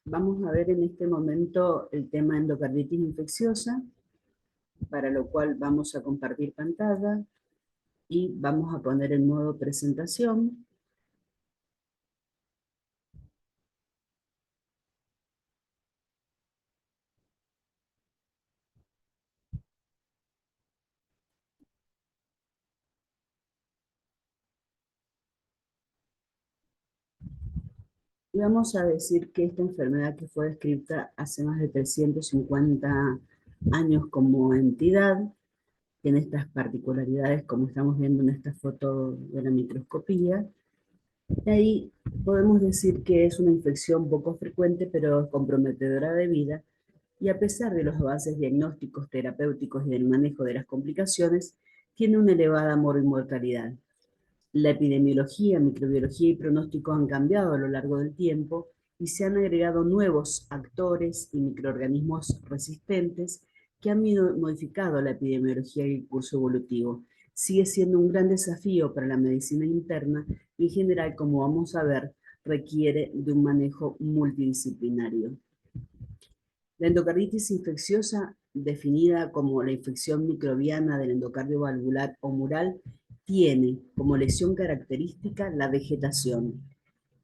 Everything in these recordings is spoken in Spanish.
Vamos a ver en este momento el tema endocarditis infecciosa, para lo cual vamos a compartir pantalla y vamos a poner en modo presentación. Y vamos a decir que esta enfermedad, que fue descrita hace más de 350 años como entidad, tiene estas particularidades como estamos viendo en esta foto de la microscopía. Y ahí podemos decir que es una infección poco frecuente pero comprometedora de vida, y a pesar de los avances diagnósticos, terapéuticos y del manejo de las complicaciones, tiene una elevada mortalidad. La epidemiología, microbiología y pronóstico han cambiado a lo largo del tiempo y se han agregado nuevos actores y microorganismos resistentes que han modificado la epidemiología y el curso evolutivo. Sigue siendo un gran desafío para la medicina interna y en general, como vamos a ver, requiere de un manejo multidisciplinario. La endocarditis infecciosa, definida como la infección microbiana del endocardio valvular o mural, tiene como lesión característica la vegetación.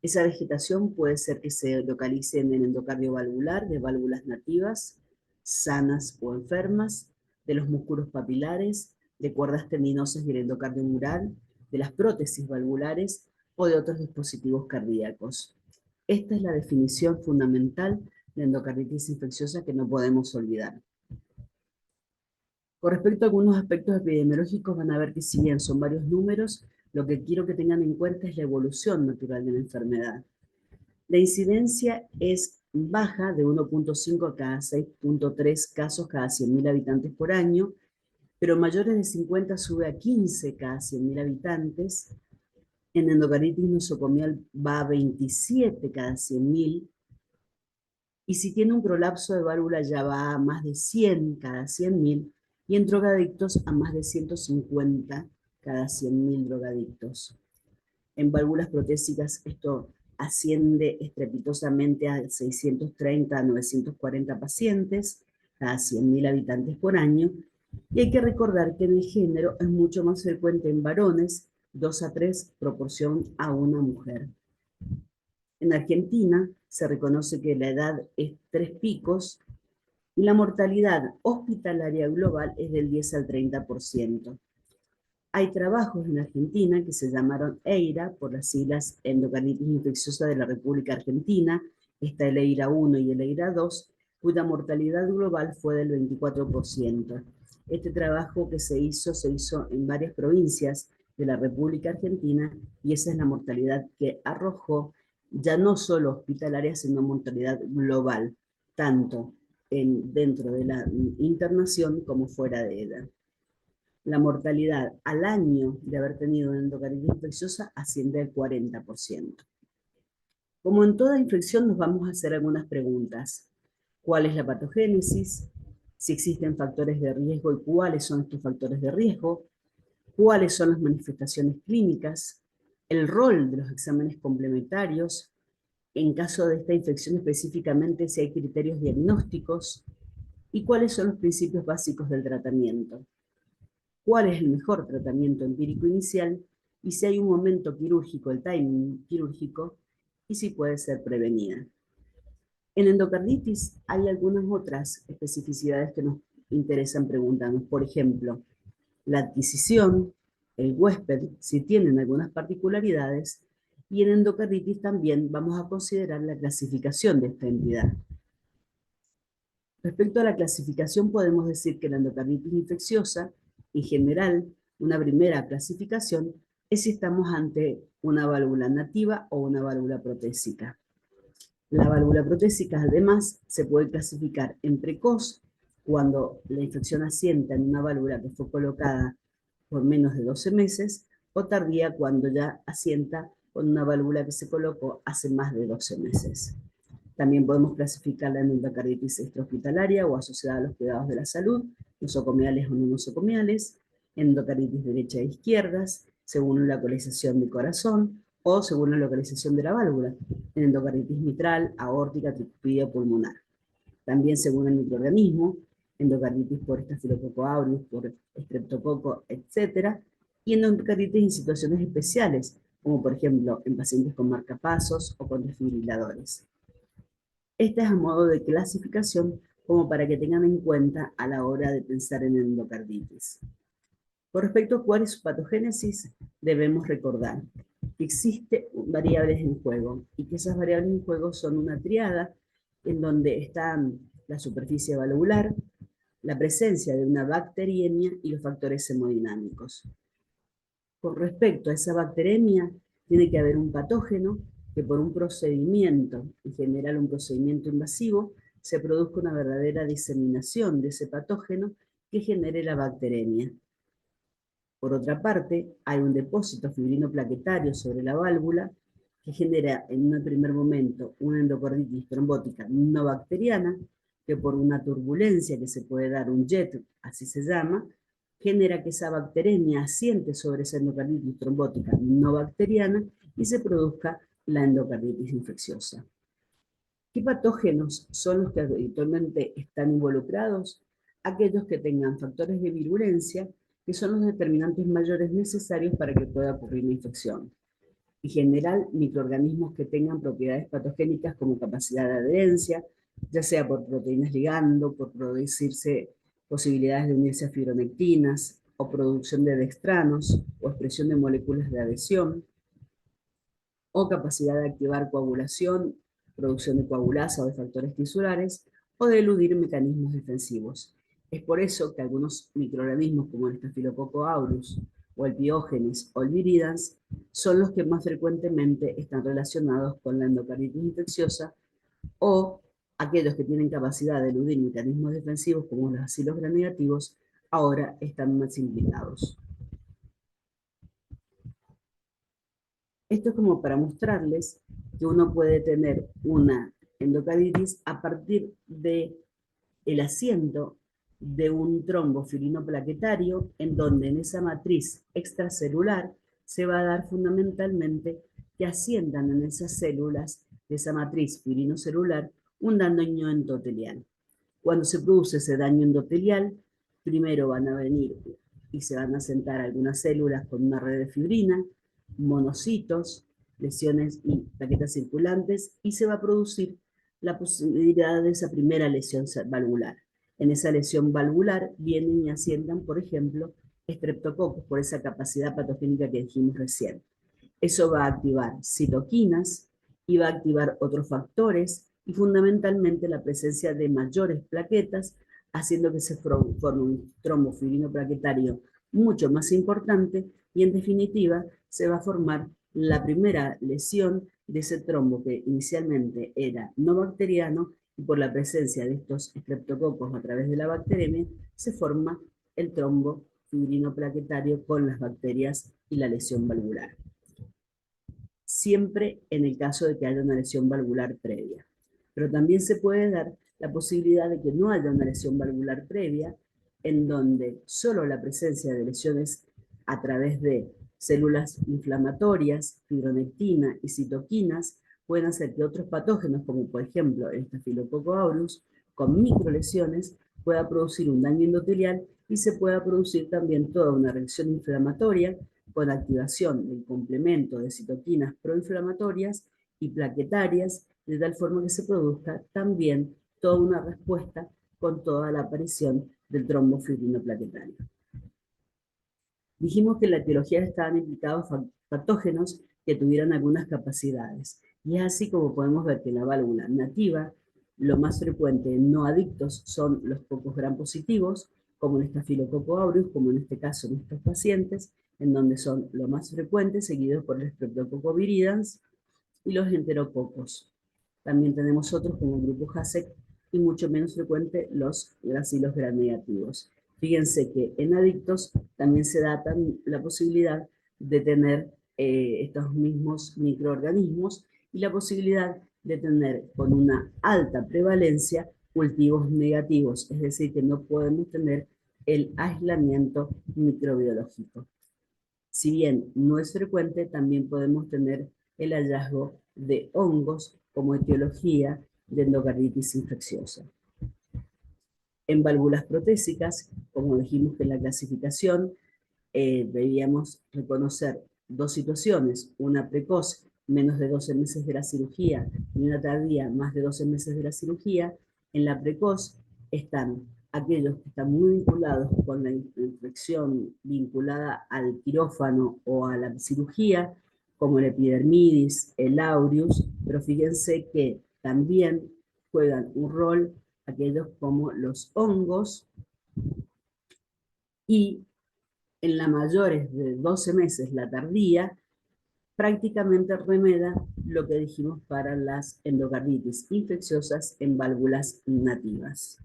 Esa vegetación puede ser que se localice en el endocardio valvular de válvulas nativas, sanas o enfermas, de los músculos papilares, de cuerdas tendinosas del endocardio mural, de las prótesis valvulares o de otros dispositivos cardíacos. Esta es la definición fundamental de endocarditis infecciosa que no podemos olvidar. Con respecto a algunos aspectos epidemiológicos, van a ver que si bien son varios números, lo que quiero que tengan en cuenta es la evolución natural de la enfermedad. La incidencia es baja, de 1.5 a cada 6.3 casos cada 100.000 habitantes por año, pero mayores de 50 sube a 15 cada 100.000 habitantes. En endocarditis nosocomial va a 27 cada 100.000, y si tiene un prolapso de válvula ya va a más de 100 cada 100.000, y en drogadictos a más de 150 cada 100.000 drogadictos. En válvulas protésicas esto asciende estrepitosamente a 630 a 940 pacientes cada 100.000 habitantes por año, y hay que recordar que en el género es mucho más frecuente en varones, 2 a 3 proporción a una mujer. En Argentina se reconoce que la edad es 3 picos y la mortalidad hospitalaria global es del 10 al 30%. Hay trabajos en Argentina que se llamaron EIRA, por las siglas Endocarditis Infecciosa de la República Argentina. Está el EIRA 1 y el EIRA 2, cuya mortalidad global fue del 24%. Este trabajo que se hizo en varias provincias de la República Argentina, y esa es la mortalidad que arrojó, ya no solo hospitalaria, sino mortalidad global, tanto dentro de la internación como fuera de ella. La mortalidad al año de haber tenido endocarditis infecciosa asciende al 40%. Como en toda infección, nos vamos a hacer algunas preguntas. ¿Cuál es la patogénesis? Si existen factores de riesgo y cuáles son estos factores de riesgo. ¿Cuáles son las manifestaciones clínicas? El rol de los exámenes complementarios. En caso de esta infección específicamente, si hay criterios diagnósticos. ¿Y cuáles son los principios básicos del tratamiento? ¿Cuál es el mejor tratamiento empírico inicial? Y si hay un momento quirúrgico, el timing quirúrgico, y si puede ser prevenida. En endocarditis hay algunas otras especificidades que nos interesan preguntarnos. Por ejemplo, la adquisición, el huésped, si tienen algunas particularidades, y en endocarditis también vamos a considerar la clasificación de esta entidad. Respecto a la clasificación, podemos decir que la endocarditis infecciosa, en general, una primera clasificación es si estamos ante una válvula nativa o una válvula protésica. La válvula protésica, además, se puede clasificar en precoz, cuando la infección asienta en una válvula que fue colocada por menos de 12 meses, o tardía, cuando ya asienta con una válvula que se colocó hace más de 12 meses. También podemos clasificarla en endocarditis extrahospitalaria o asociada a los cuidados de la salud, nosocomiales o no nosocomiales, endocarditis derecha e izquierdas, según la localización del corazón, o según la localización de la válvula, en endocarditis mitral, aórtica, tricuspide o pulmonar. También según el microorganismo, endocarditis por Staphylococcus aureus, por estreptococo, etc. Y endocarditis en situaciones especiales, como por ejemplo en pacientes con marcapasos o con desfibriladores. Esta es a modo de clasificación como para que tengan en cuenta a la hora de pensar en endocarditis. Con respecto a cuál es su patogénesis, debemos recordar que existen variables en juego y que esas variables en juego son una triada en donde están la superficie valvular, la presencia de una bacteriemia y los factores hemodinámicos. Con respecto a esa bacteremia, tiene que haber un patógeno que por un procedimiento, en general un procedimiento invasivo, se produzca una verdadera diseminación de ese patógeno que genere la bacteremia. Por otra parte, hay un depósito fibrinoplaquetario sobre la válvula que genera en un primer momento una endocarditis trombótica no bacteriana, que por una turbulencia que se puede dar, un jet, así se llama, genera que esa bacteremia asiente sobre esa endocarditis trombótica no bacteriana y se produzca la endocarditis infecciosa. ¿Qué patógenos son los que habitualmente están involucrados? Aquellos que tengan factores de virulencia, que son los determinantes mayores necesarios para que pueda ocurrir una infección. En general, microorganismos que tengan propiedades patogénicas como capacidad de adherencia, ya sea por proteínas ligando, por producirse posibilidades de unirse a fibronectinas, o producción de dextranos, o expresión de moléculas de adhesión, o capacidad de activar coagulación, producción de coagulasa o de factores tisulares, o de eludir mecanismos defensivos. Es por eso que algunos microorganismos como el Staphylococcus aureus, o el Piógenes o el viridans, son los que más frecuentemente están relacionados con la endocarditis infecciosa, o aquellos que tienen capacidad de eludir mecanismos defensivos como los bacilos gram-negativos, ahora están más implicados. Esto es como para mostrarles que uno puede tener una endocarditis a partir del asiento de un trombo fibrinoplaquetario, en donde en esa matriz extracelular se va a dar fundamentalmente que asientan en esas células de esa matriz fibrinocelular un daño endotelial. Cuando se produce ese daño endotelial, primero van a venir y se van a asentar algunas células con una red de fibrina, monocitos, lesiones y plaquetas circulantes, y se va a producir la posibilidad de esa primera lesión valvular. En esa lesión valvular vienen y asientan, por ejemplo, estreptococos, por esa capacidad patogénica que dijimos recién. Eso va a activar citoquinas y va a activar otros factores y fundamentalmente la presencia de mayores plaquetas, haciendo que se forme un trombo fibrinoplaquetario mucho más importante y en definitiva se va a formar la primera lesión de ese trombo que inicialmente era no bacteriano y por la presencia de estos estreptococos a través de la bacteremia se forma el trombo fibrinoplaquetario con las bacterias y la lesión valvular. Siempre en el caso de que haya una lesión valvular previa. Pero también se puede dar la posibilidad de que no haya una lesión valvular previa, en donde solo la presencia de lesiones a través de células inflamatorias, fibronectina y citoquinas pueden hacer que otros patógenos, como por ejemplo el Staphylococcus aureus, con microlesiones, pueda producir un daño endotelial y se pueda producir también toda una reacción inflamatoria con activación del complemento de citoquinas proinflamatorias y plaquetarias, de tal forma que se produzca también toda una respuesta con toda la aparición del trombo fibrinoplaquetario. Dijimos que en la etiología estaban implicados patógenos que tuvieran algunas capacidades, y es así como podemos ver que en la válvula nativa, lo más frecuente en no adictos son los pocos gram positivos, como en Staphylococcus aureus, como en este caso en estos pacientes, en donde son lo más frecuentes, seguidos por el Streptococcus viridans y los enterococos. También tenemos otros como el grupo HASEC y mucho menos frecuente los bacilos gram negativos. Fíjense que en adictos también se da la posibilidad de tener estos mismos microorganismos y la posibilidad de tener con una alta prevalencia cultivos negativos, es decir, que no podemos tener el aislamiento microbiológico. Si bien no es frecuente, también podemos tener el hallazgo de hongos como etiología de endocarditis infecciosa. En válvulas protésicas, como dijimos que en la clasificación, debíamos reconocer dos situaciones, una precoz, menos de 12 meses de la cirugía, y una tardía, más de 12 meses de la cirugía. En la precoz están aquellos que están muy vinculados con la infección vinculada al quirófano o a la cirugía, como el epidermidis, el aureus, pero fíjense que también juegan un rol aquellos como los hongos, y en la mayores de 12 meses, la tardía, prácticamente remeda lo que dijimos para las endocarditis infecciosas en válvulas nativas.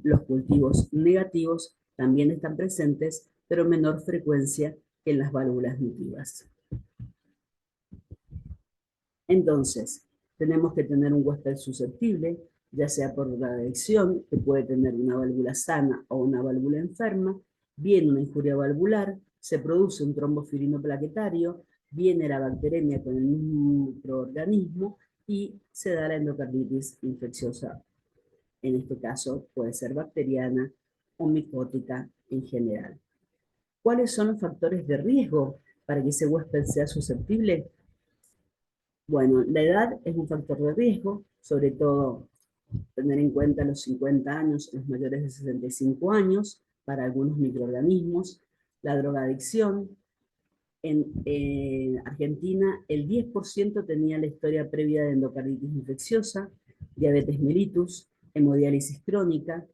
Los cultivos negativos también están presentes, pero menor frecuencia que en las válvulas nativas. Entonces, tenemos que tener un huésped susceptible, ya sea por la adicción, que puede tener una válvula sana o una válvula enferma, viene una injuria valvular, se produce un trombofilino plaquetario, viene la bacteremia con el mismo microorganismo y se da la endocarditis infecciosa. En este caso puede ser bacteriana o micótica en general. ¿Cuáles son los factores de riesgo para que ese huésped sea susceptible? Bueno, la edad es un factor de riesgo, sobre todo tener en cuenta los 50 años, los mayores de 65 años, para algunos microorganismos. La drogadicción, en Argentina el 10% tenía la historia previa de endocarditis infecciosa, diabetes mellitus, hemodiálisis crónica,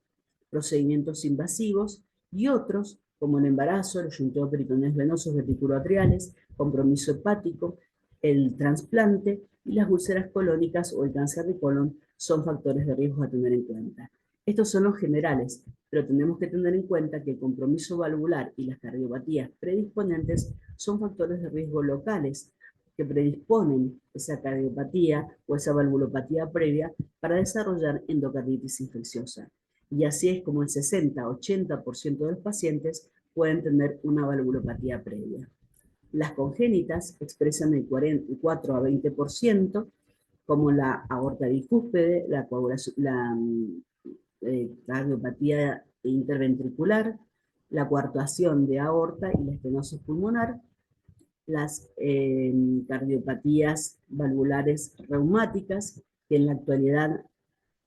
procedimientos invasivos y otros como el embarazo, los yunteos peritoneos venosos vesiculoatriales, compromiso hepático, el trasplante y las úlceras colónicas o el cáncer de colon son factores de riesgo a tener en cuenta. Estos son los generales, pero tenemos que tener en cuenta que el compromiso valvular y las cardiopatías predisponentes son factores de riesgo locales que predisponen esa cardiopatía o esa valvulopatía previa para desarrollar endocarditis infecciosa. Y así es como el 60-80% de los pacientes pueden tener una valvulopatía previa. Las congénitas expresan el 4 a 20%, como la aorta bicúspide, la cardiopatía interventricular, la coartación de aorta y la estenosis pulmonar, las cardiopatías valvulares reumáticas, que en la actualidad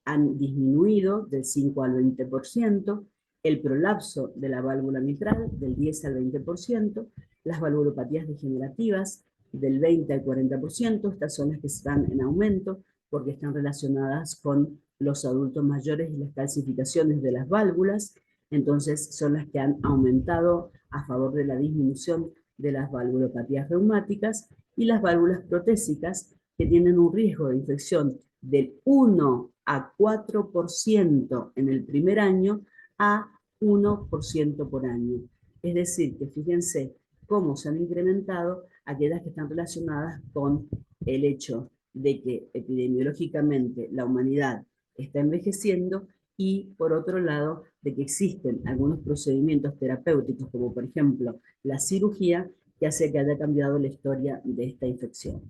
han disminuido del 5 al 20%, el prolapso de la válvula mitral del 10 al 20%, las valvulopatías degenerativas del 20 al 40%, estas son las que están en aumento porque están relacionadas con los adultos mayores y las calcificaciones de las válvulas, entonces son las que han aumentado a favor de la disminución de las valvulopatías reumáticas, y las válvulas protésicas, que tienen un riesgo de infección del 1 a 4% en el primer año a 1% por año. Es decir, que fíjense cómo se han incrementado aquellas que están relacionadas con el hecho de que epidemiológicamente la humanidad está envejeciendo, y por otro lado de que existen algunos procedimientos terapéuticos como por ejemplo la cirugía, que hace que haya cambiado la historia de esta infección.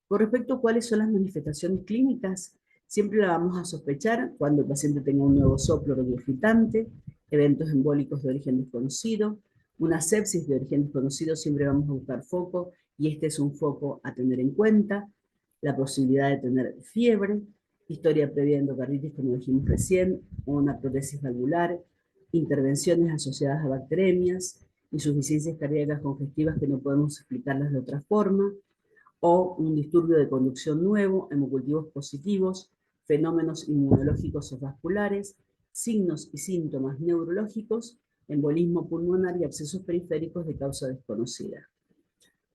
Con respecto a cuáles son las manifestaciones clínicas, siempre la vamos a sospechar cuando el paciente tenga un nuevo soplo regurgitante, eventos embólicos de origen desconocido, una sepsis de origen desconocido, siempre vamos a buscar foco, y este es un foco a tener en cuenta, la posibilidad de tener fiebre, historia previa de endocarditis, como dijimos recién, una prótesis valvular, intervenciones asociadas a bacteremias, insuficiencias cardíacas congestivas que no podemos explicarlas de otra forma, o un disturbio de conducción nuevo, hemocultivos positivos, fenómenos inmunológicos o vasculares, signos y síntomas neurológicos, embolismo pulmonar y abscesos periféricos de causa desconocida.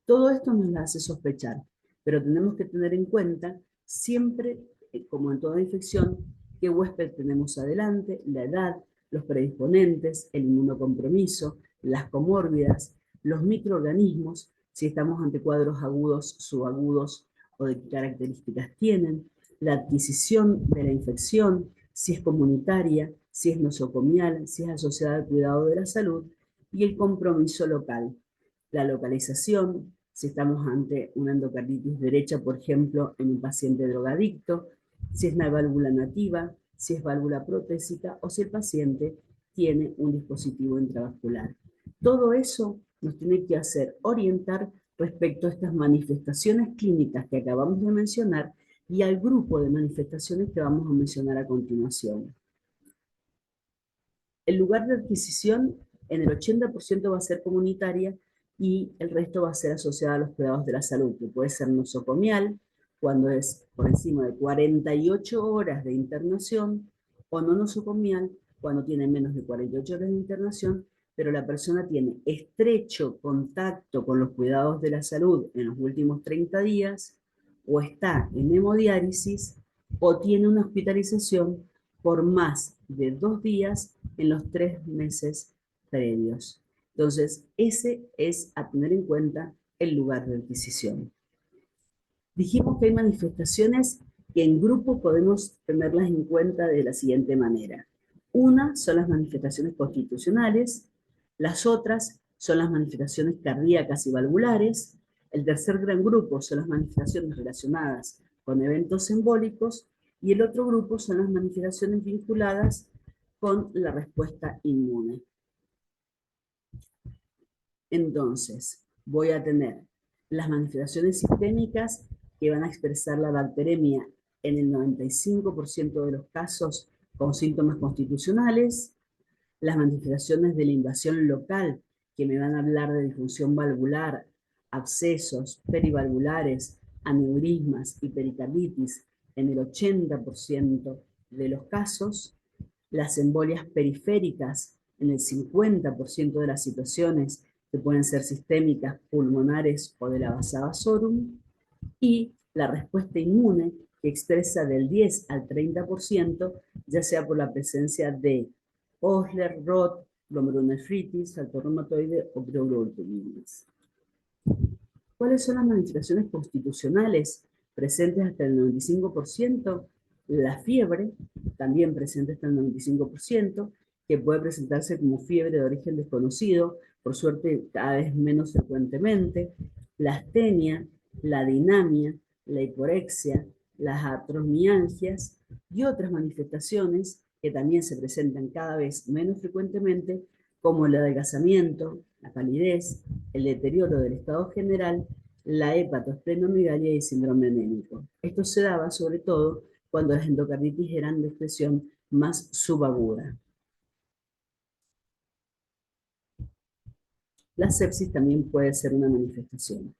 Todo esto nos la hace sospechar, pero tenemos que tener en cuenta siempre, como en toda infección, qué huésped tenemos adelante, la edad, los predisponentes, el inmunocompromiso, las comórbidas, los microorganismos, si estamos ante cuadros agudos, subagudos o de qué características tienen, la adquisición de la infección, si es comunitaria, si es nosocomial, si es asociada al cuidado de la salud, y el compromiso local. La localización, si estamos ante una endocarditis derecha, por ejemplo, en un paciente drogadicto, si es una válvula nativa, si es válvula protésica o si el paciente tiene un dispositivo intravascular. Todo eso nos tiene que hacer orientar respecto a estas manifestaciones clínicas que acabamos de mencionar y al grupo de manifestaciones que vamos a mencionar a continuación. El lugar de adquisición en el 80% va a ser comunitaria y el resto va a ser asociado a los cuidados de la salud, que puede ser nosocomial, cuando es por encima de 48 horas de internación, o no nosocomial, cuando tiene menos de 48 horas de internación, pero la persona tiene estrecho contacto con los cuidados de la salud en los últimos 30 días, o está en hemodiálisis, o tiene una hospitalización por más de 2 días en los 3 meses previos. Entonces, ese es a tener en cuenta el lugar de adquisición. Dijimos que hay manifestaciones que en grupo podemos tenerlas en cuenta de la siguiente manera. Una son las manifestaciones constitucionales, las otras son las manifestaciones cardíacas y valvulares, el tercer gran grupo son las manifestaciones relacionadas con eventos embólicos y el otro grupo son las manifestaciones vinculadas con la respuesta inmune. Entonces, voy a tener las manifestaciones sistémicas que van a expresar la bacteremia en el 95% de los casos con síntomas constitucionales, las manifestaciones de la invasión local que me van a hablar de disfunción valvular, abscesos perivalvulares, aneurismas y pericarditis en el 80% de los casos, las embolias periféricas en el 50% de las situaciones que pueden ser sistémicas, pulmonares o de la vasa vasorum, y la respuesta inmune que expresa del 10 al 30%, ya sea por la presencia de Osler, Roth, glomerulonefritis, salto reumatoide o pleurotumitis. ¿Cuáles son las manifestaciones constitucionales presentes hasta el 95%? La fiebre, también presente hasta el 95%, que puede presentarse como fiebre de origen desconocido, por suerte cada vez menos frecuentemente, la astenia, la dinamia, la hiporexia, las atromialgias y otras manifestaciones que también se presentan cada vez menos frecuentemente, como el adelgazamiento, la palidez, el deterioro del estado general, la hepatosplenomegalia y el síndrome anémico. Esto se daba sobre todo cuando las endocarditis eran de expresión más subaguda. La sepsis también puede ser una manifestación.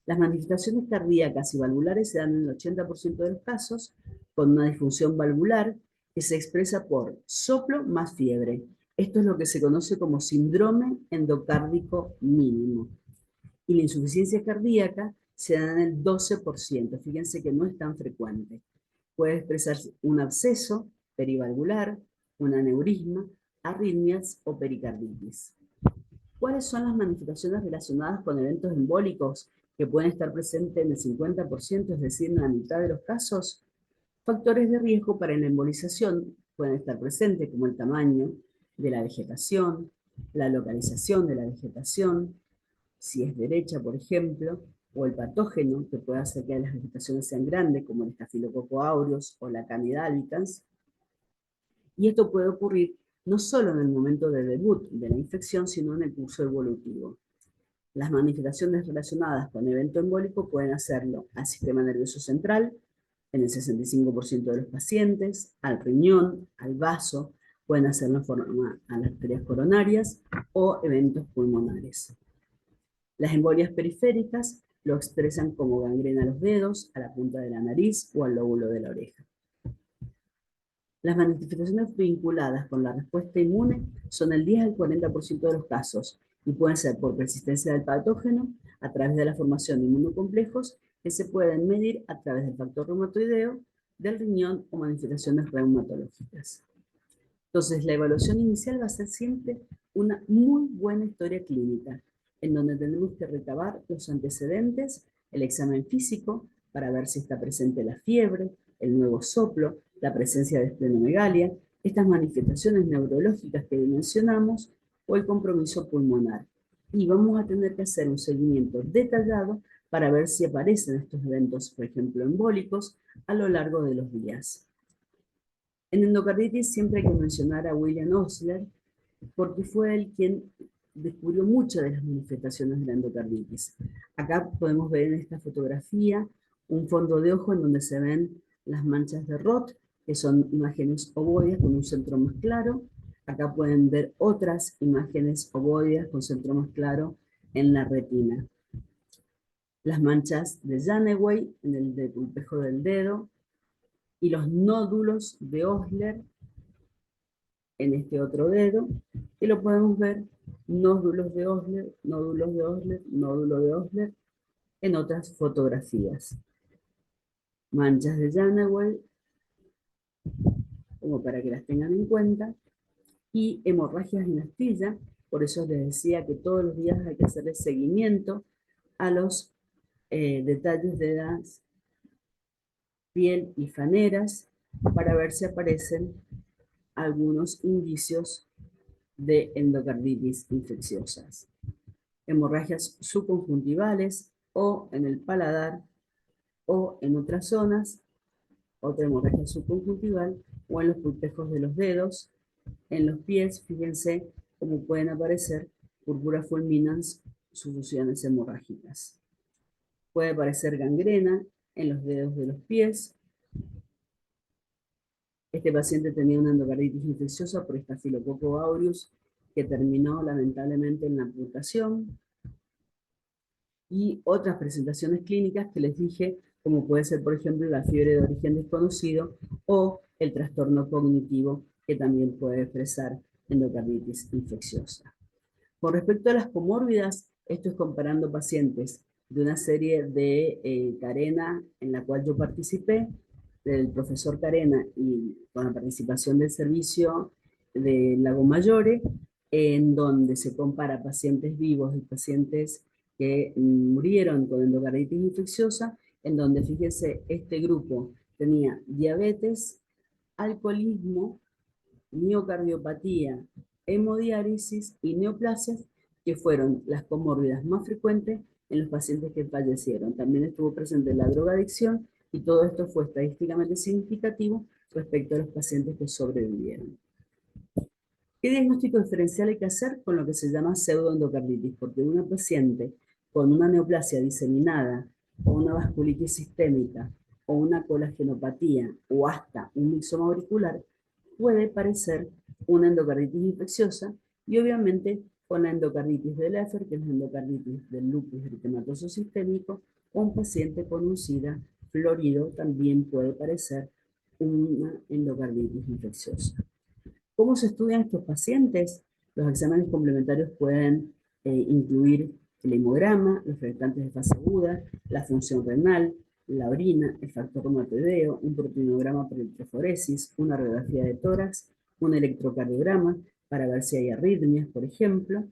Las manifestaciones cardíacas y valvulares se dan en el 80% de los casos con una disfunción valvular que se expresa por soplo más fiebre. Esto es lo que se conoce como síndrome endocárdico mínimo. Y la insuficiencia cardíaca se da en el 12%. Fíjense que no es tan frecuente. Puede expresarse un absceso perivalvular, un aneurisma, arritmias o pericarditis. ¿Cuáles son las manifestaciones relacionadas con eventos embólicos que pueden estar presentes en el 50%, es decir, en la mitad de los casos? Factores de riesgo para la embolización pueden estar presentes, como el tamaño de la vegetación, la localización de la vegetación, si es derecha, por ejemplo, o el patógeno que puede hacer que las vegetaciones sean grandes, como el Staphylococcus aureus o la Candida albicans. Y esto puede ocurrir no solo en el momento de debut de la infección, sino en el curso evolutivo. Las manifestaciones relacionadas con evento embólico pueden hacerlo al sistema nervioso central, en el 65% de los pacientes, al riñón, al vaso, pueden hacerlo en forma a las arterias coronarias o eventos pulmonares. Las embolias periféricas lo expresan como gangrena a los dedos, a la punta de la nariz o al lóbulo de la oreja. Las manifestaciones vinculadas con la respuesta inmune son el 10 al 40% de los casos y pueden ser por persistencia del patógeno a través de la formación de inmunocomplejos que se pueden medir a través del factor reumatoideo, del riñón o manifestaciones reumatológicas. Entonces, la evaluación inicial va a ser siempre una muy buena historia clínica, en donde tenemos que recabar los antecedentes, el examen físico, para ver si está presente la fiebre, el nuevo soplo, la presencia de esplenomegalia, estas manifestaciones neurológicas que mencionamos, o el compromiso pulmonar. Y vamos a tener que hacer un seguimiento detallado para ver si aparecen estos eventos, por ejemplo, embólicos, a lo largo de los días. En endocarditis siempre hay que mencionar a William Osler, porque fue él quien descubrió muchas de las manifestaciones de la endocarditis. Acá podemos ver en esta fotografía un fondo de ojo en donde se ven las manchas de Roth, que son imágenes ovoides con un centro más claro. Acá pueden ver otras imágenes ovoides con centro más claro en la retina. Las manchas de Janeway en el pulpejo del dedo y los nódulos de Osler en este otro dedo, y lo podemos ver nódulos de Osler, nódulos de Osler, nódulo de Osler en otras fotografías. Manchas de Janeway, como para que las tengan en cuenta, y hemorragias en astilla, por eso les decía que todos los días hay que hacerle seguimiento a los detalles de la piel y faneras para ver si aparecen algunos indicios de endocarditis infecciosas. Hemorragias subconjuntivales o en el paladar o en otras zonas, otra hemorragia subconjuntival o en los pulpejos de los dedos, en los pies, fíjense cómo pueden aparecer púrpura fulminans, sufusiones hemorrágicas. Puede aparecer gangrena en los dedos de los pies. Este paciente tenía una endocarditis infecciosa por Staphylococcus aureus que terminó lamentablemente en la amputación. Y otras presentaciones clínicas que les dije, como puede ser, por ejemplo, la fiebre de origen desconocido o el trastorno cognitivo, que también puede expresar endocarditis infecciosa. Con respecto a las comórbidas, esto es comparando pacientes de una serie de Carena en la cual yo participé, del profesor Carena y con la participación del servicio de Lago Maggiore, en donde se compara pacientes vivos y pacientes que murieron con endocarditis infecciosa, en donde, fíjense, este grupo tenía diabetes, alcoholismo, miocardiopatía, hemodiálisis y neoplasias, que fueron las comórbidas más frecuentes en los pacientes que fallecieron. También estuvo presente la drogadicción y todo esto fue estadísticamente significativo respecto a los pacientes que sobrevivieron. ¿Qué diagnóstico diferencial hay que hacer con lo que se llama pseudoendocarditis? Porque una paciente con una neoplasia diseminada o una vasculitis sistémica o una colagenopatía o hasta un mixoma auricular puede parecer una endocarditis infecciosa y obviamente con la endocarditis de Leffer, que es la endocarditis del lupus eritematoso sistémico, o un paciente con un SIDA florido también puede parecer una endocarditis infecciosa. ¿Cómo se estudian estos pacientes? Los exámenes complementarios pueden incluir el hemograma, los restantes de fase aguda, la función renal, la orina, el factor reumatoideo, un proteinograma por electroforesis, una radiografía de tórax, un electrocardiograma para ver si hay arritmias, por ejemplo.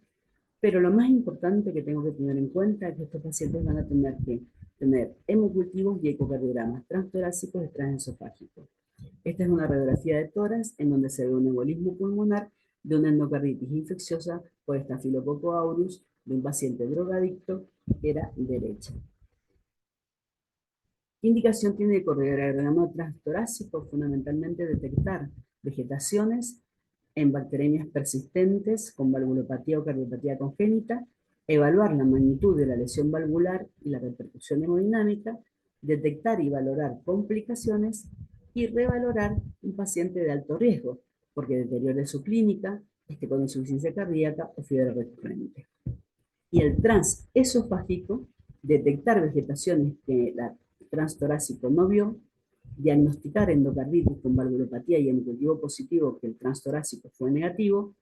Pero lo más importante que tengo que tener en cuenta es que estos pacientes van a tener que tener hemocultivos y ecocardiogramas transtorácicos y transesofágicos. Esta es una radiografía de tórax en donde se ve un embolismo pulmonar de una endocarditis infecciosa por Staphylococcus aureus de un paciente drogadicto que era derecha. ¿Qué indicación tiene el ecocardiograma transtorácico? Fundamentalmente detectar vegetaciones en bacteremias persistentes con valvulopatía o cardiopatía congénita, evaluar la magnitud de la lesión valvular y la repercusión hemodinámica, detectar y valorar complicaciones y revalorar un paciente de alto riesgo, porque deteriore su clínica, con insuficiencia cardíaca o fiebre recurrente. Y el transesofágico, detectar vegetaciones que la transtorácico no vio, diagnosticar endocarditis con valvulopatía y hemocultivo positivo que el transtorácico fue negativo,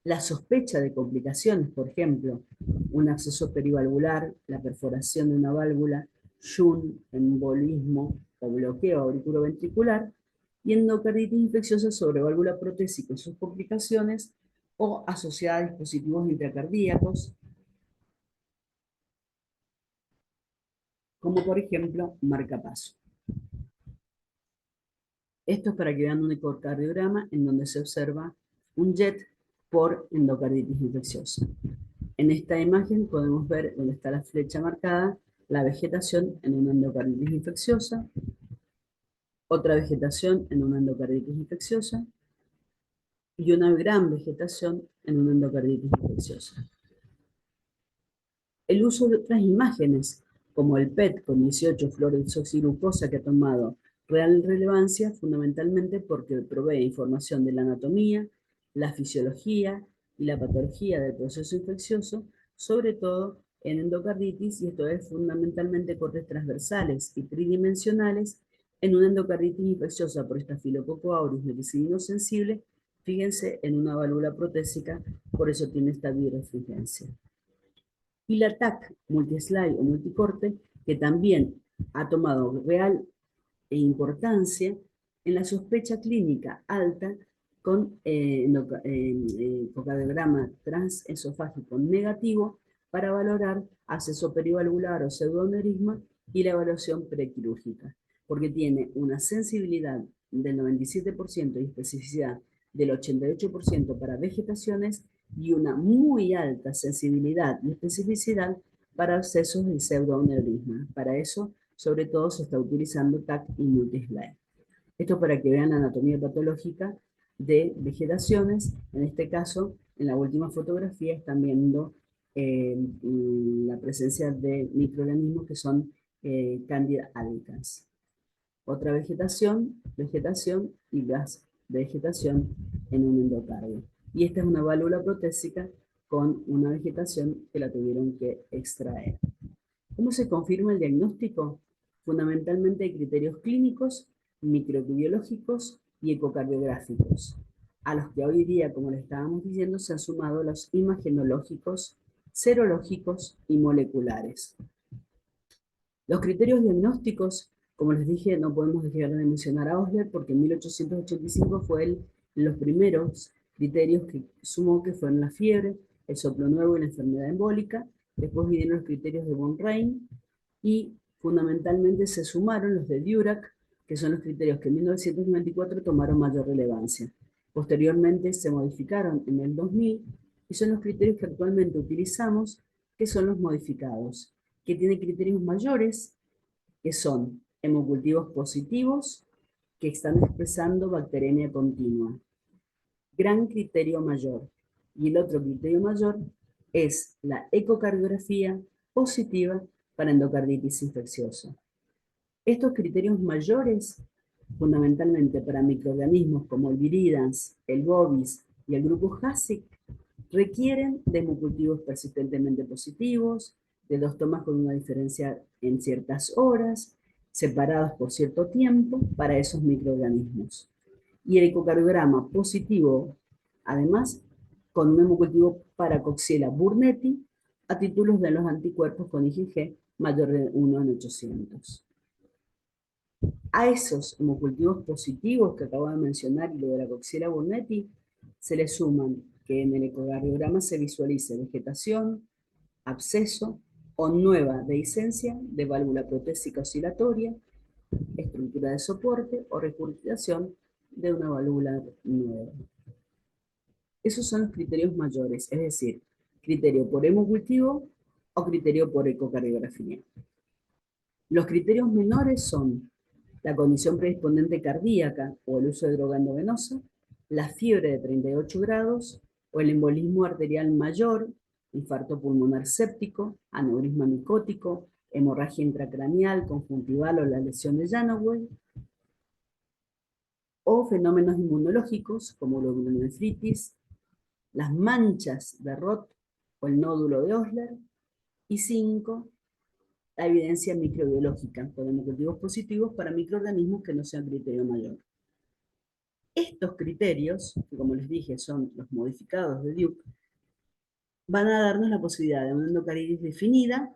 la sospecha de complicaciones, por ejemplo, un absceso perivalvular, la perforación de una válvula, SHUNT, embolismo o bloqueo auriculoventricular, y endocarditis infecciosa sobre válvula protésica y sus complicaciones, o asociada a dispositivos intracardíacos, como por ejemplo marcapaso. Esto es para que vean un ecocardiograma en donde se observa un jet por endocarditis infecciosa. En esta imagen podemos ver donde está la flecha marcada, la vegetación en una endocarditis infecciosa, otra vegetación en una endocarditis infecciosa y una gran vegetación en una endocarditis infecciosa. El uso de otras imágenes, como el PET con 18 fluorodesoxirglucosa que ha tomado real relevancia fundamentalmente porque provee información de la anatomía, la fisiología y la patología del proceso infeccioso, sobre todo en endocarditis, y esto es fundamentalmente cortes transversales y tridimensionales en una endocarditis infecciosa por Staphylococcus aureus meticidino sensible. Fíjense en una válvula protésica, por eso tiene esta birefringencia. Y la TAC multislide o multicorte, que también ha tomado real importancia en la sospecha clínica alta con ecocardiograma transesofágico negativo para valorar acceso perivalvular o pseudoaneurisma y la evaluación prequirúrgica, porque tiene una sensibilidad del 97% y especificidad del 88% para vegetaciones y una muy alta sensibilidad y especificidad para accesos del pseudoaneurisma. Para eso, sobre todo, se está utilizando TAC y multislide. Esto para que vean la anatomía patológica de vegetaciones. En este caso, en la última fotografía están viendo la presencia de microorganismos que son Candida albicans. Otra vegetación y gas de vegetación en un endocardio. Y esta es una válvula protésica con una vegetación que la tuvieron que extraer. ¿Cómo se confirma el diagnóstico? Fundamentalmente hay criterios clínicos, microbiológicos y ecocardiográficos, a los que hoy día, como le estábamos diciendo, se han sumado los imagenológicos, serológicos y moleculares. Los criterios diagnósticos, como les dije, no podemos dejar de mencionar a Osler porque en 1885 fue los primeros criterios que sumó, que fueron la fiebre, el soplo nuevo y la enfermedad embólica. Después vinieron los criterios de von Rhein y fundamentalmente se sumaron los de Durac, que son los criterios que en 1994 tomaron mayor relevancia. Posteriormente se modificaron en el 2000 y son los criterios que actualmente utilizamos, que son los modificados, que tienen criterios mayores, que son hemocultivos positivos, que están expresando bacteremia continua. Gran criterio mayor. Y el otro criterio mayor es la ecocardiografía positiva para endocarditis infecciosa. Estos criterios mayores, fundamentalmente para microorganismos como el viridans, el bovis y el grupo HASIC, requieren de hemocultivos persistentemente positivos, de 2 tomas con una diferencia en ciertas horas, separados por cierto tiempo para esos microorganismos. Y el ecocardiograma positivo, además, con un hemocultivo para Coxiella burnetii a títulos de los anticuerpos con IgG mayor de 1 en 800. A esos hemocultivos positivos que acabo de mencionar y lo de la Coxiella burnetii, se le suman que en el ecocardiograma se visualice vegetación, absceso o nueva dehiscencia de válvula protésica oscilatoria, estructura de soporte o regurgitación de una válvula nueva. Esos son los criterios mayores, es decir, criterio por hemocultivo o criterio por ecocardiografía. Los criterios menores son la condición predisponente cardíaca o el uso de droga endovenosa, la fiebre de 38 grados o el embolismo arterial mayor, infarto pulmonar séptico, aneurisma micótico, hemorragia intracraneal, conjuntival o la lesión de Janoway, o fenómenos inmunológicos como glomerulonefritis, las manchas de Roth o el nódulo de Osler, y 5, la evidencia microbiológica con hemocultivos positivos para microorganismos que no sean criterio mayor. Estos criterios, que como les dije son los modificados de Duke, van a darnos la posibilidad de una endocarditis definida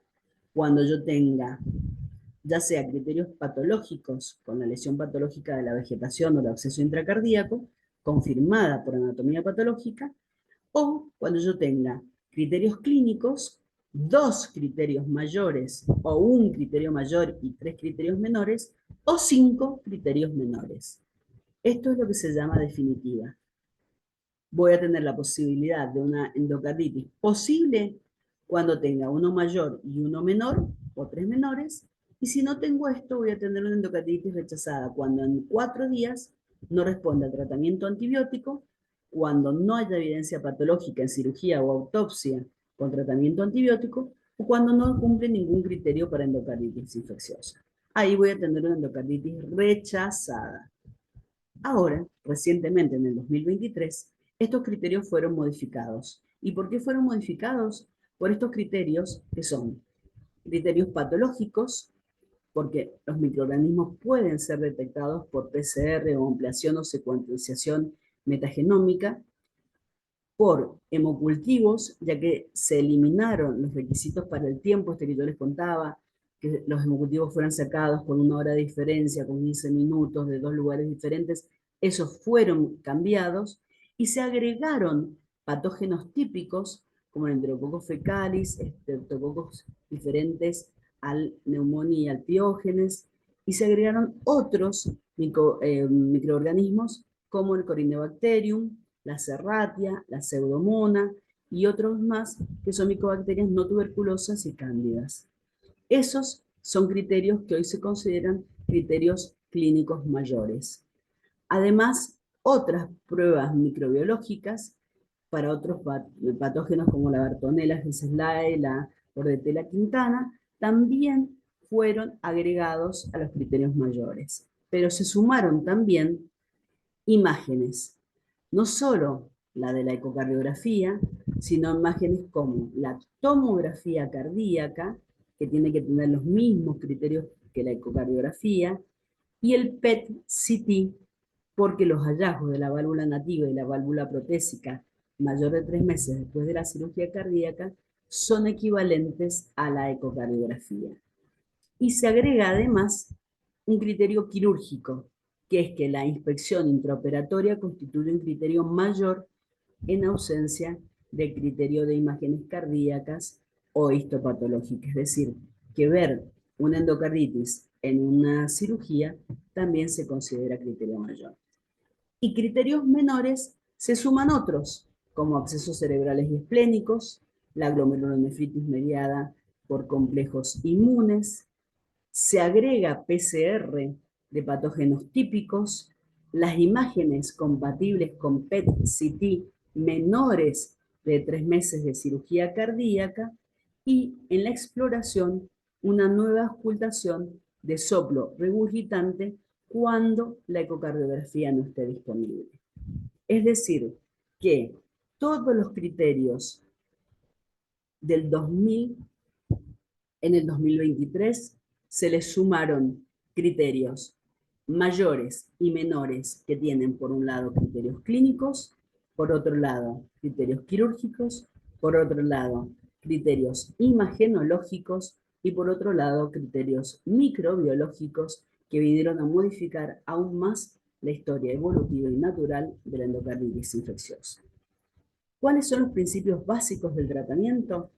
cuando yo tenga ya sea criterios patológicos con la lesión patológica de la vegetación o el absceso intracardíaco, confirmada por anatomía patológica, o cuando yo tenga criterios clínicos, 2 criterios mayores, o 1 criterio mayor y 3 criterios menores, o 5 criterios menores. Esto es lo que se llama definitiva. voy a tener la posibilidad de una endocarditis posible cuando tenga uno mayor y uno menor, o tres menores, y si no tengo esto, voy a tener una endocarditis rechazada cuando en 4 días no responde al tratamiento antibiótico, cuando no haya evidencia patológica en cirugía o autopsia con tratamiento antibiótico, o cuando no cumple ningún criterio para endocarditis infecciosa. Ahí voy a tener una endocarditis rechazada. Ahora, recientemente en el 2023, estos criterios fueron modificados. ¿Y por qué fueron modificados? Por estos criterios que son criterios patológicos, porque los microorganismos pueden ser detectados por PCR o ampliación o secuenciación metagenómica, por hemocultivos, ya que se eliminaron los requisitos para el tiempo, este que yo les contaba, que los hemocultivos fueran sacados con 1 hora de diferencia, con 15 minutos, de 2 lugares diferentes, esos fueron cambiados, y se agregaron patógenos típicos, como el Enterococcus fecalis, estreptococos diferentes al neumonía y al piógenes, y se agregaron otros microorganismos, como el Corynebacterium, la Serratia, la Pseudomonas y otros más que son micobacterias no tuberculosas y cándidas. Esos son criterios que hoy se consideran criterios clínicos mayores. Además, otras pruebas microbiológicas para otros patógenos como la Bartonella gesselii, la Bordetella quintana, también fueron agregados a los criterios mayores. Pero se sumaron también imágenes, no solo la de la ecocardiografía, sino imágenes como la tomografía cardíaca, que tiene que tener los mismos criterios que la ecocardiografía, y el PET-CT, porque los hallazgos de la válvula nativa y la válvula protésica mayor de 3 meses después de la cirugía cardíaca son equivalentes a la ecocardiografía. Y se agrega además un criterio quirúrgico, que es que la inspección intraoperatoria constituye un criterio mayor en ausencia del criterio de imágenes cardíacas o histopatológicas. Es decir, que ver una endocarditis en una cirugía también se considera criterio mayor. Y criterios menores se suman otros, como abscesos cerebrales y esplénicos, la glomerulonefritis mediada por complejos inmunes, se agrega PCR de patógenos típicos, las imágenes compatibles con PET-CT menores de 3 meses de cirugía cardíaca y en la exploración una nueva ocultación de soplo regurgitante cuando la ecocardiografía no esté disponible. Es decir, que todos los criterios del 2000 en el 2023 se les sumaron criterios mayores y menores que tienen por un lado criterios clínicos, por otro lado criterios quirúrgicos, por otro lado criterios imagenológicos y por otro lado criterios microbiológicos que vinieron a modificar aún más la historia evolutiva y natural de la endocarditis infecciosa. ¿Cuáles son los principios básicos del tratamiento?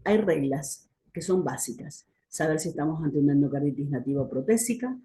Hay reglas que son básicas. Saber si estamos ante una endocarditis nativa o protésica,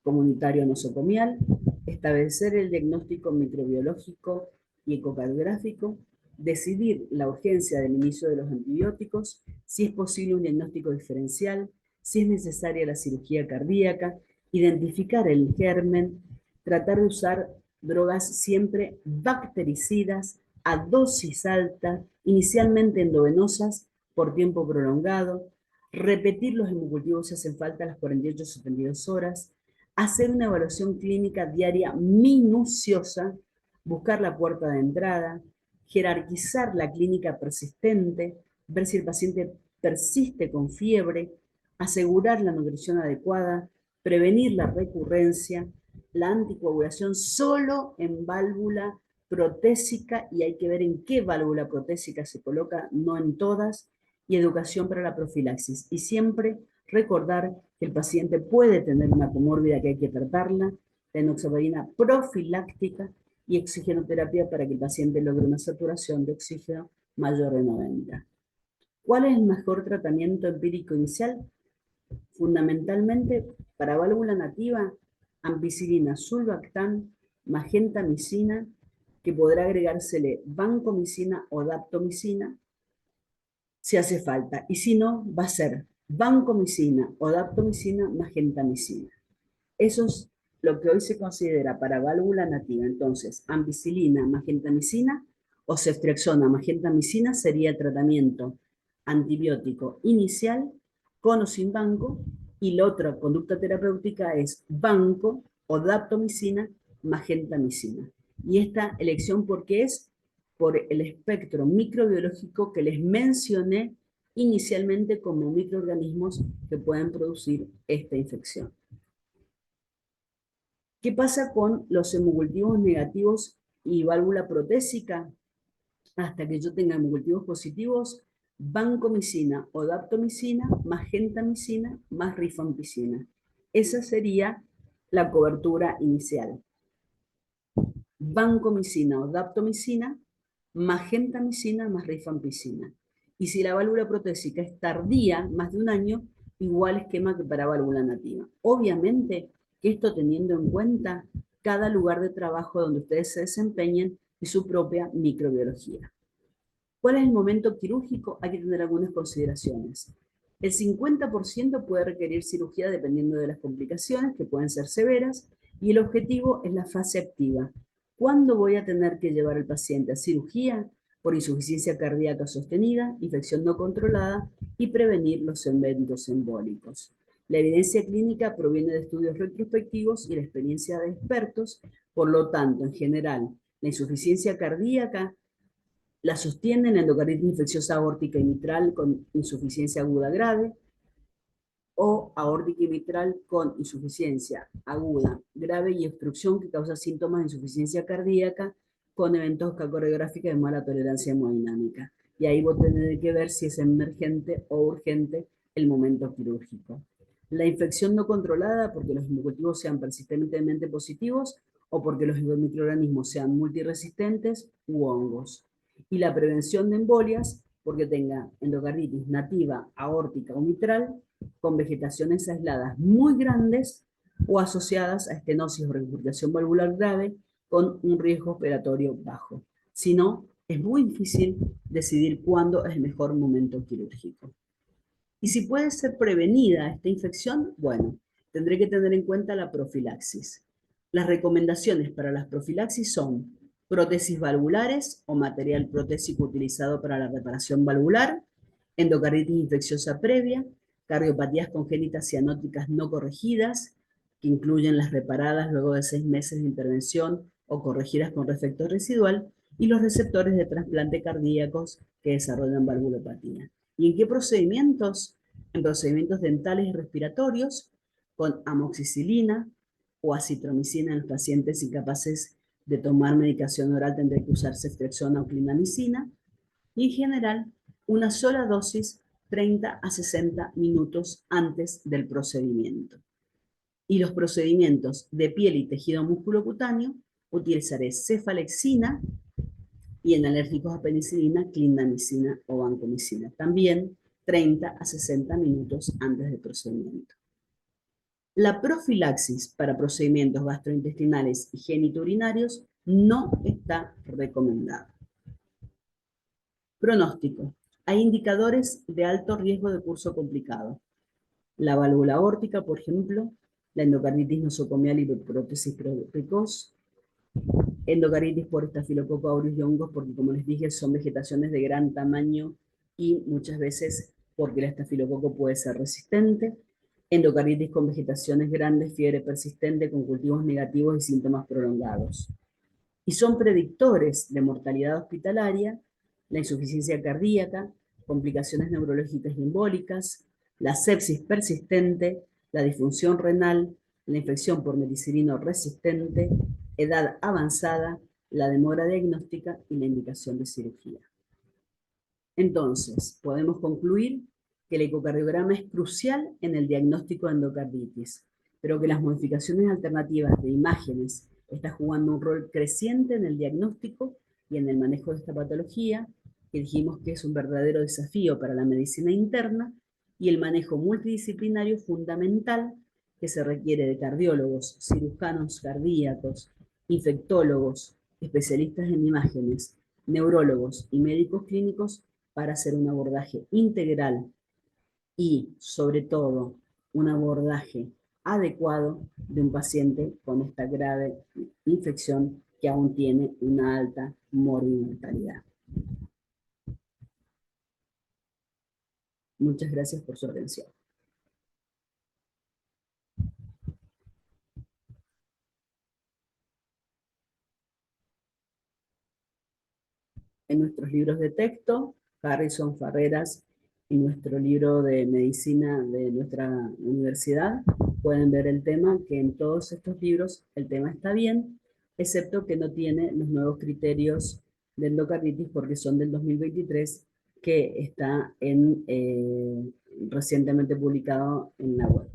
comunitario o nosocomial, establecer el diagnóstico microbiológico y ecocardiográfico, decidir la urgencia del inicio de los antibióticos, si es posible un diagnóstico diferencial, si es necesaria la cirugía cardíaca, identificar el germen, tratar de usar drogas siempre bactericidas a dosis alta, inicialmente endovenosas por tiempo prolongado, repetir los hemocultivos si hacen falta a las 48 o 72 horas, hacer una evaluación clínica diaria minuciosa, buscar la puerta de entrada, jerarquizar la clínica persistente, ver si el paciente persiste con fiebre, asegurar la nutrición adecuada, prevenir la recurrencia, la anticoagulación solo en válvula protésica, y hay que ver en qué válvula protésica se coloca, no en todas, y educación para la profilaxis. Y siempre recordar que el paciente puede tener una comórbida que hay que tratarla, la enoxaparina profiláctica y oxigenoterapia para que el paciente logre una saturación de oxígeno mayor de 90. ¿Cuál es el mejor tratamiento empírico inicial? Fundamentalmente para válvula nativa, ampicilina, sulbactam, magentamicina que podrá agregársele vancomicina o daptomicina si hace falta. Y si no, va a ser vancomicina o daptomicina más gentamicina. Eso es lo que hoy se considera para válvula nativa. Entonces, ampicilina más gentamicina o ceftriaxona más gentamicina sería el tratamiento antibiótico inicial con o sin banco, y la otra conducta terapéutica es banco o daptomicina más gentamicina. Y esta elección, ¿por qué es? Por el espectro microbiológico que les mencioné inicialmente como microorganismos que pueden producir esta infección. ¿Qué pasa con los hemocultivos negativos y válvula protésica? Hasta que yo tenga hemocultivos positivos, vancomicina o daptomicina más gentamicina más rifampicina. Esa sería la cobertura inicial. Vancomicina o daptomicina más gentamicina más rifampicina. Y si la válvula protésica es tardía, más de un año, igual esquema que para válvula nativa. Obviamente que esto teniendo en cuenta cada lugar de trabajo donde ustedes se desempeñen y su propia microbiología. ¿Cuál es el momento quirúrgico? Hay que tener algunas consideraciones. El 50% puede requerir cirugía dependiendo de las complicaciones, que pueden ser severas, y el objetivo es la fase activa. ¿Cuándo voy a tener que llevar al paciente a cirugía? Por insuficiencia cardíaca sostenida, infección no controlada y prevenir los eventos embólicos. La evidencia clínica proviene de estudios retrospectivos y la experiencia de expertos, por lo tanto, en general, la insuficiencia cardíaca la sostienen endocarditis infecciosa aórtica y mitral con insuficiencia aguda grave, o aórtica y mitral con insuficiencia aguda grave y obstrucción que causa síntomas de insuficiencia cardíaca con eventos coreográficos de mala tolerancia hemodinámica. Y ahí vos tenés que ver si es emergente o urgente el momento quirúrgico. La infección no controlada, porque los hemocultivos sean persistentemente positivos o porque los microorganismos sean multiresistentes u hongos. Y la prevención de embolias, porque tenga endocarditis nativa, aórtica o mitral, con vegetaciones aisladas muy grandes o asociadas a estenosis o regurgitación valvular grave con un riesgo operatorio bajo. Si no, es muy difícil decidir cuándo es el mejor momento quirúrgico. Y si puede ser prevenida esta infección, bueno, tendré que tener en cuenta la profilaxis. Las recomendaciones para las profilaxis son prótesis valvulares o material protésico utilizado para la reparación valvular, endocarditis infecciosa previa, cardiopatías congénitas cianóticas no corregidas, que incluyen las reparadas luego de 6 meses de intervención o corregidas con reflector residual, y los receptores de trasplante cardíacos que desarrollan valvulopatía. ¿Y en qué procedimientos? En procedimientos dentales y respiratorios, con amoxicilina o acitromicina en los pacientes incapaces de tomar medicación oral tendrá que usar ceftriaxona o clindamicina, y en general una sola dosis 30 a 60 minutos antes del procedimiento. Y los procedimientos de piel y tejido musculocutáneo utilizaré cefalexina y en alérgicos a penicilina, clindamicina o vancomicina. También 30 a 60 minutos antes del procedimiento. La profilaxis para procedimientos gastrointestinales y genitourinarios no está recomendada. Pronóstico. Hay indicadores de alto riesgo de curso complicado. La válvula aórtica, por ejemplo, la endocarditis nosocomial y prótesis precoz, endocarditis por estafilococo aureus y hongos, porque como les dije, son vegetaciones de gran tamaño y muchas veces porque el estafilococo puede ser resistente, endocarditis con vegetaciones grandes, fiebre persistente, con cultivos negativos y síntomas prolongados. Y son predictores de mortalidad hospitalaria, la insuficiencia cardíaca, complicaciones neurológicas y embólicas, la sepsis persistente, la disfunción renal, la infección por meticilino resistente, edad avanzada, la demora diagnóstica y la indicación de cirugía. Entonces, podemos concluir que el ecocardiograma es crucial en el diagnóstico de endocarditis, pero que las modificaciones alternativas de imágenes están jugando un rol creciente en el diagnóstico y en el manejo de esta patología, que dijimos que es un verdadero desafío para la medicina interna, y el manejo multidisciplinario fundamental que se requiere de cardiólogos, cirujanos cardíacos, infectólogos, especialistas en imágenes, neurólogos y médicos clínicos para hacer un abordaje integral y, sobre todo, un abordaje adecuado de un paciente con esta grave infección que aún tiene una alta mortalidad. Muchas gracias por su atención. En nuestros libros de texto, Harrison Farreras, y nuestro libro de medicina de nuestra universidad, pueden ver el tema, que en todos estos libros el tema está bien, excepto que no tiene los nuevos criterios de endocarditis porque son del 2023, que está recientemente publicado en la web.